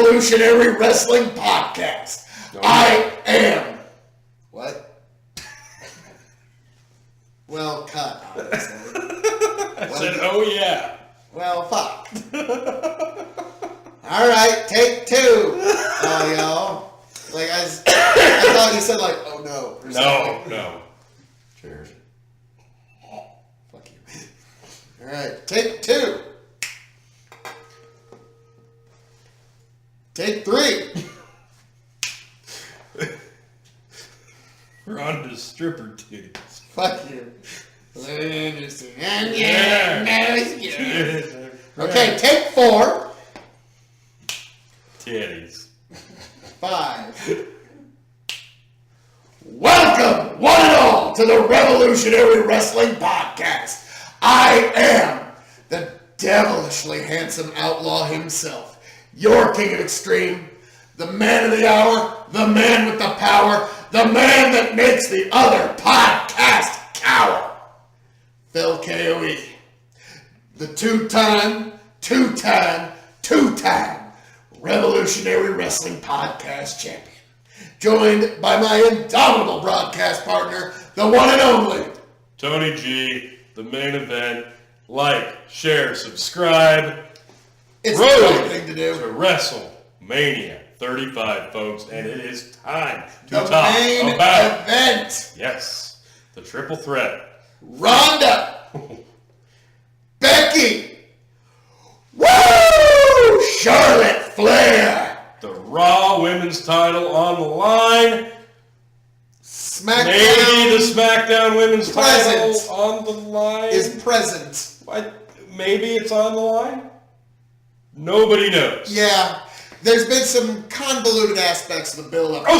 Revolutionary Wrestling Podcast. I am. What? Well, cut, obviously. I said, oh yeah. Well, fuck. All right, take two. Oh, y'all. Like, I thought you said, like, oh no. Or something. No. Cheers. Fuck you. All right, take two. Take three. Ronda's stripper titties. Fuck you. Yeah. Okay, take four. Titties. 5. Welcome, one and all, to the Revolutionary Wrestling Podcast. I am the devilishly handsome outlaw himself, your king of extreme, the man of the hour, the man with the power, the man that makes the other podcast cower. Phil KOE, the two-time Revolutionary Wrestling Podcast champion, joined by my indomitable broadcast partner, the one and only Tony G, the main event. Like, share, subscribe. It's the right thing to do. To WrestleMania 35, folks, and it is time to the talk main about event. Yes, the triple threat. Ronda, Becky, Charlotte Flair. The Raw Women's title on the line. Smackdown. Maybe the Smackdown Women's title on the line. Is present. What? Maybe it's on the line? Nobody knows. Yeah. There's been some convoluted aspects of the build-up. Oh,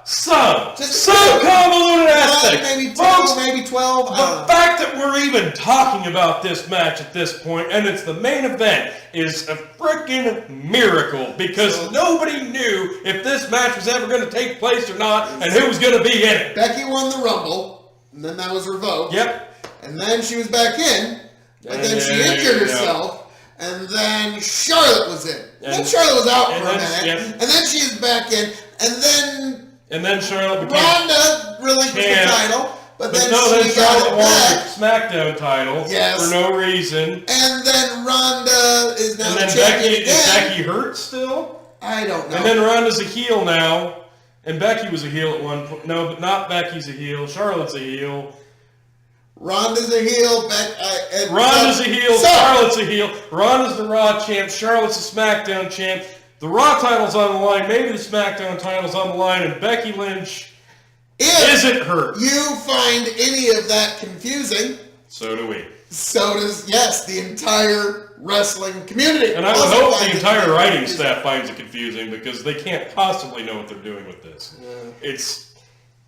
some convoluted aspects. Maybe 10, folks, maybe 12. The fact that we're even talking about this match at this point, and it's the main event, is a freaking miracle, because nobody knew if this match was ever going to take place or not, and who was going to be in it. Becky won the Rumble, and then that was revoked. Yep. And then she was back in, but then she injured herself. And then Charlotte was in. And then Charlotte was out for a minute. Yep. And then she's back in. And then Charlotte became Ronda relinquished the title. But then she Charlotte got won it the Smackdown title for no reason. And then Ronda is now the champion again. Is Becky hurt still? I don't know. And then Ronda's a heel now. And Becky was a heel at one point. No, but not Becky's a heel. Charlotte's a heel. Ronda's a heel. Ronda's a heel. Charlotte's a heel. Ronda's the Raw champ. Charlotte's the Smackdown champ. The Raw title's on the line. Maybe the Smackdown title's on the line. And Becky Lynch isn't hurt. You find any of that confusing? So do we. So does, the entire wrestling community. And I would hope the entire writing staff finds it confusing, because they can't possibly know what they're doing with this. Yeah.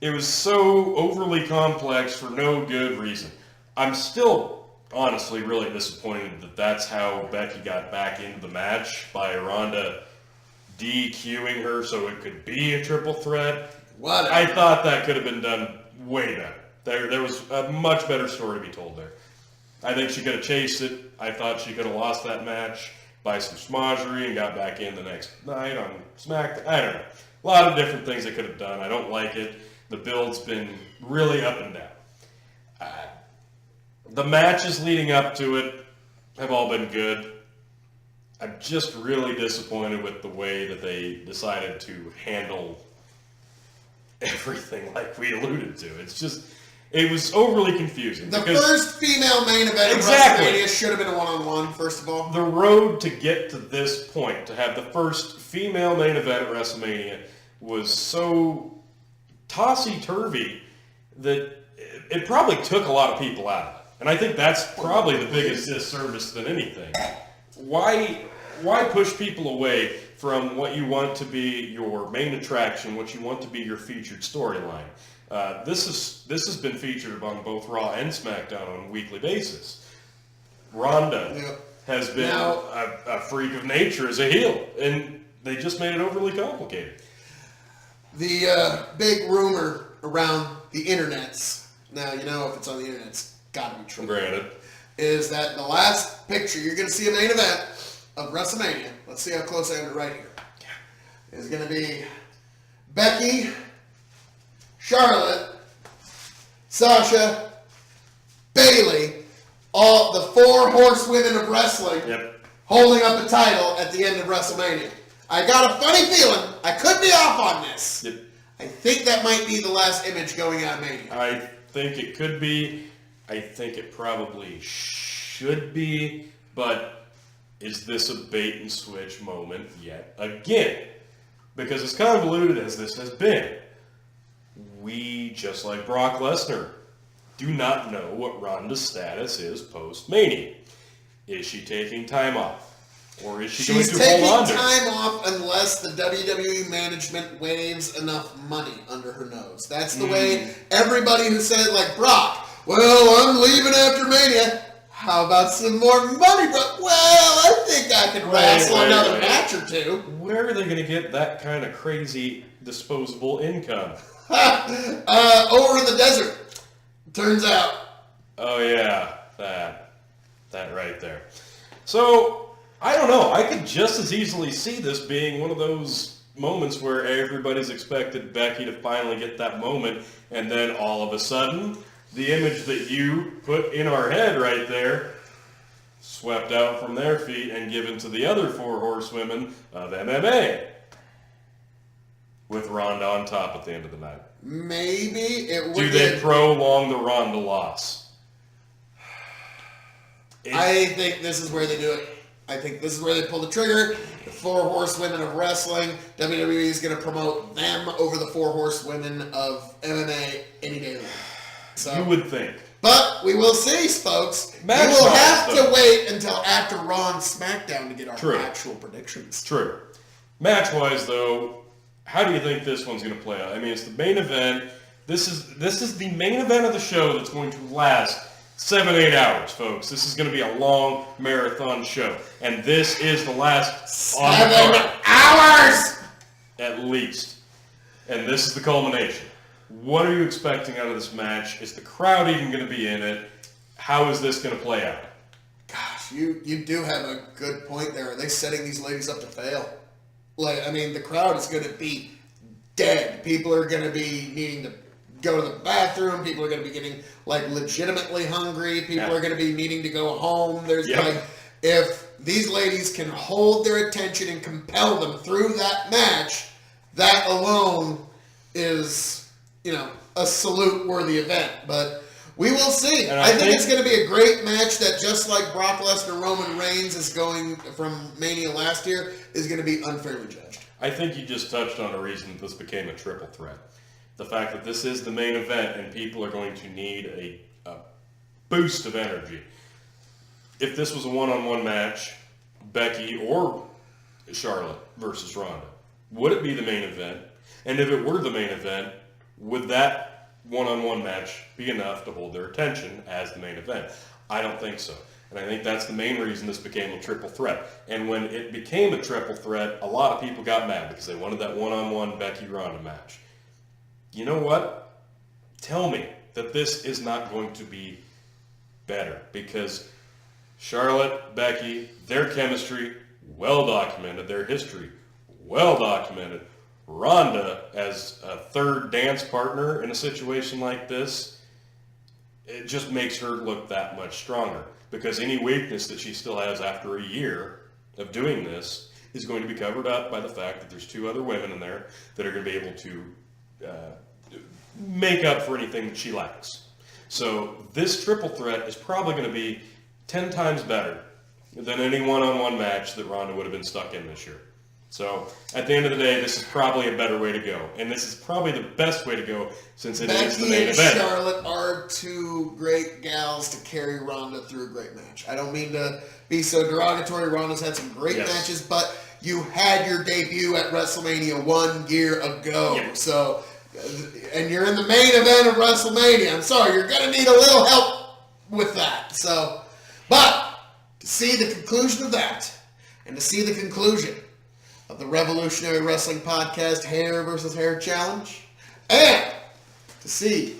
It was so overly complex for no good reason. I'm still, honestly, really disappointed that that's how Becky got back into the match, by Ronda DQing her so it could be a triple threat. Whatever. I thought that could have been done way better. There was a much better story to be told there. I think she could have chased it. I thought she could have lost that match by some schmozzery and got back in the next night on SmackDown. I don't know. A lot of different things they could have done. I don't like it. The build's been really up and down. The matches leading up to it have all been good. I'm just really disappointed with the way that they decided to handle everything, like we alluded to. It was overly confusing. The first female main event of WrestleMania should have been a one-on-one, first of all. The road to get to this point, to have the first female main event at WrestleMania, was so tossy-turvy that it probably took a lot of people out of it. And I think that's probably the biggest disservice than anything. Why push people away from what you want to be your main attraction, what you want to be your featured storyline? This has been featured on both Raw and SmackDown on a weekly basis. Ronda has been a freak of nature as a heel, and they just made it overly complicated. The big rumor around the internets, now you know if it's on the internet, it's got to be true. Granted. Is that the last picture you're going to see a main event of WrestleMania? Let's see how close I am to right here. is going to be Becky, Charlotte, Sasha, Bayley, all the 4 horsewomen of wrestling holding up a title at the end of WrestleMania. I got a funny feeling. I could be off on this. Yep. I think that might be the last image going out of Mania. I think it could be. I think it probably should be. But is this a bait and switch moment yet again? Because as convoluted as this has been, we, just like Brock Lesnar, do not know what Ronda's status is post-Mania. Is she taking time off? Or is she going to hold on to it? She's taking time off unless the WWE management waves enough money under her nose. That's the way everybody who said, like, Brock, well, I'm leaving after Mania. How about some more money, bro? Well, I think I could wrestle another match or two. Where are they going to get that kind of crazy disposable income? Over in the desert, turns out. Oh, yeah, that right there. So, I don't know. I could just as easily see this being one of those moments where everybody's expected Becky to finally get that moment, and then all of a sudden, the image that you put in our head right there, swept out from their feet and given to the other 4 horsewomen of MMA, with Ronda on top at the end of the night. Maybe it would. Do they prolong the Ronda loss? I think this is where they do it. I think this is where they pull the trigger. The 4 horsewomen of wrestling. WWE is going to promote them over the 4 horsewomen of MMA any day long. So, you would think. But we will see, folks. We Match will wise, have though. to wait until after Raw and Smackdown to get our actual predictions. True. Match-wise, though, how do you think this one's going to play out? I mean, it's the main event. This is the main event of the show that's going to last 7-8 hours, folks. This is going to be a long marathon show. And this is the last 7 hours! At least. And this is the culmination. What are you expecting out of this match? Is the crowd even going to be in it? How is this going to play out? Gosh, you do have a good point there. Are they setting these ladies up to fail? Like, I mean, the crowd is going to be dead. People are going to be needing to go to the bathroom. People are going to be getting, like, legitimately hungry. People are going to be needing to go home. There's, like, if these ladies can hold their attention and compel them through that match, that alone is, you know, a salute-worthy event. But we will see. I think it's going to be a great match that, just like Brock Lesnar, Roman Reigns is going from Mania last year, is going to be unfairly judged. I think you just touched on a reason this became a triple threat. The fact that this is the main event and people are going to need a boost of energy. If this was a one-on-one match, Becky or Charlotte versus Ronda, would it be the main event? And if it were the main event, would that one-on-one match be enough to hold their attention as the main event? I don't think so. And I think that's the main reason this became a triple threat. And when it became a triple threat, a lot of people got mad because they wanted that one-on-one Becky-Ronda match. You know what? Tell me that this is not going to be better, because Charlotte, Becky, their chemistry, well documented, their history, well documented. Ronda, as a third dance partner in a situation like this, it just makes her look that much stronger, because any weakness that she still has after a year of doing this is going to be covered up by the fact that there's 2 other women in there that are going to be able to make up for anything that she lacks. So this triple threat is probably going to be 10 times better than any one-on-one match that Ronda would have been stuck in this year. So at the end of the day, this is probably a better way to go. And this is probably the best way to go, since it is the main event. Becky and Charlotte are 2 great gals to carry Ronda through a great match. I don't mean to be so derogatory. Ronda's had some great matches, but you had your debut at WrestleMania 1 year ago. Yep. So, and you're in the main event of WrestleMania. I'm sorry, you're going to need a little help with that. So, but to see the conclusion of that, and to see the conclusion of the Revolutionary Wrestling Podcast Hair versus Hair Challenge, and to see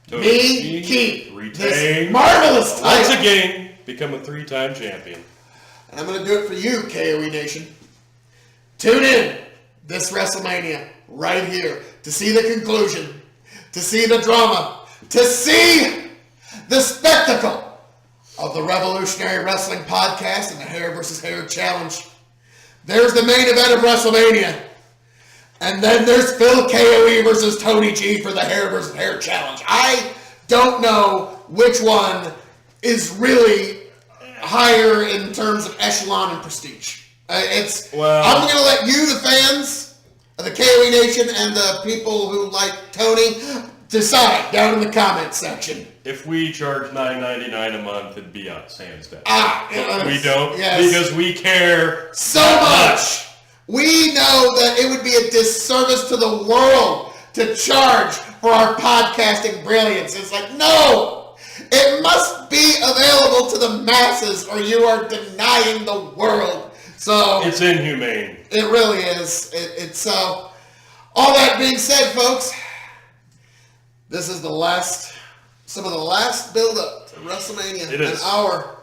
me keep this marvelous title. Once again, become a 3-time champion. And I'm going to do it for you, KOE Nation. Tune in this WrestleMania right here, to see the conclusion, to see the drama, to see the spectacle of the Revolutionary Wrestling Podcast and the Hair vs. Hair Challenge. There's the main event of WrestleMania. And then there's Phil KOE versus Tony G for the Hair vs. Hair Challenge. I don't know which one is really higher in terms of echelon and prestige. I'm going to let you, the fans of the KOE Nation and the people who like Tony, decide down in the comments section. If we charge $9.99 a month, it'd be us, hands down. We don't, because we care so much. We know that it would be a disservice to the world to charge for our podcasting brilliance. It's like, no, it must be available to the masses or you are denying the world. So it's inhumane. It really is. It's all that being said, folks, this is some of the last build-up to WrestleMania. It is. Our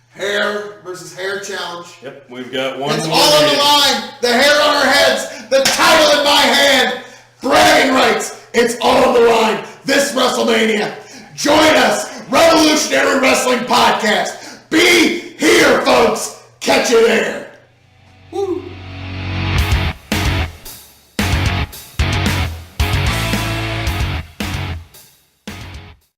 Hair versus Hair Challenge. Yep, we've got one. It's all on the line. The hair on our heads. The title in my hand. Bragging rights. It's all on the line. This WrestleMania. Join us. Revolutionary Wrestling Podcast. Be here, folks. Catch you there.